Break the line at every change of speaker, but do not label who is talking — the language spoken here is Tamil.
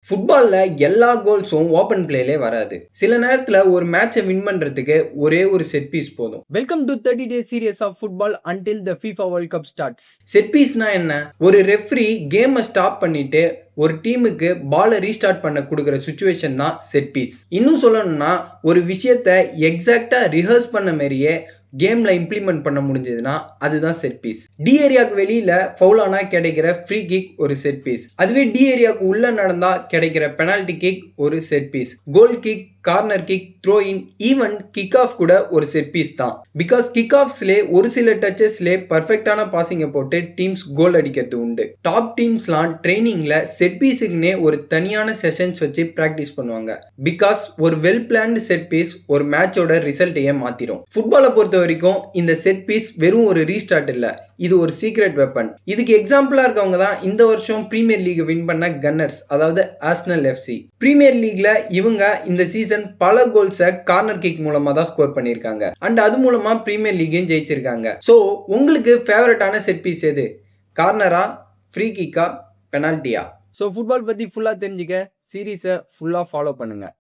ஃபுட்பால்ல எல்லா கோல்ஸும் ஓப்பன் பிளேலே வராது. சில நேரத்துல ஒரு மேட்சை வின் பண்றதுக்கு ஒரே ஒரு செட் பீஸ் போதும்.
Welcome to 30-day series of football until the FIFA World Cup starts.
Set பீஸ்னா என்ன? ஒரு ரெஃப்ரி கேமை ஸ்டாப் பண்ணிட்டு ஒரு டீமுக்கு பாலை ரீஸ்டார்ட் பண்ண கொடுக்குற சுச்சுவேஷன் தான் செட் பீஸ். இன்னும் சொல்லணும்னா ஒரு விஷயத்த எக்ஸாக்டா ரிஹர்ஸ் பண்ண மாதிரியே கேம்ல இம்ப்ளிமெண்ட் பண்ண முடிஞ்சதுன்னா அதுதான் செட் பீஸ். டி ஏரியாவுக்கு வெளியில ஃபவுல் ஆனா கிடைக்கிற ஃப்ரீ கிக் ஒரு செட் பீஸ். அதுவே டி ஏரியாவுக்கு உள்ள நடந்தா கிடைக்கிற பெனால்டி கிக் ஒரு set piece. Goal kick, corner kick, throw in, even kick off கூட ஒரு செட் பீஸ் தான். பிகாஸ் கிக் ஆஃப்ஸ்லே ஒரு சில டச்சஸ்லே பர்ஃபெக்டான பாசிங்கை போட்டு டீம்ஸ் கோல் அடிக்கிறது உண்டு. டாப் டீம்ஸ்லாம் ட்ரைனிங்ல செட் பீஸுக்குன்னே ஒரு தனியான செஷன்ஸ் வச்சு பிராக்டிஸ் பண்ணுவாங்க. பிகாஸ் ஒரு வெல் பிளான்டு செட் பீஸ் ஒரு மேட்சோட ரிசல்ட்டையே மாத்திரும். ஃபுட்பாலை பொறுத்த வரைக்கும் இந்த செட் பீஸ் வெறும் ஒரு ரீஸ்டார்ட் இல்ல, இது ஒரு சீக்ரெட் வெப்பன். இதுக்கு எக்ஸாம்பிளா இருக்கவங்க தான் இந்த வருஷம் பிரீமியர் லீக் வின் பண்ண கன்னர்ஸ், அதாவது ஆர்சனல் எஃப்சி. பிரீமியர் லீக்ல இவங்க இந்த சீசன் பல கோல்ஸை கார்னர் கிக் மூலமா தான் ஸ்கோர் பண்ணிருக்காங்க. அண்ட் அது மூலமா பிரீமியர் லீக்கையும் ஜெயிச்சிருக்காங்க. ஸோ உங்களுக்கு ஃபேவரட்டான செட் பீஸ் எது? கார்னரா, ஃப்ரீ கிக்கா, பெனால்ட்டியா?
ஸோ ஃபுட்பால் பற்றி ஃபுல்லாக தெரிஞ்சுக்க சீரீஸை ஃபுல்லாக ஃபாலோ பண்ணுங்கள்.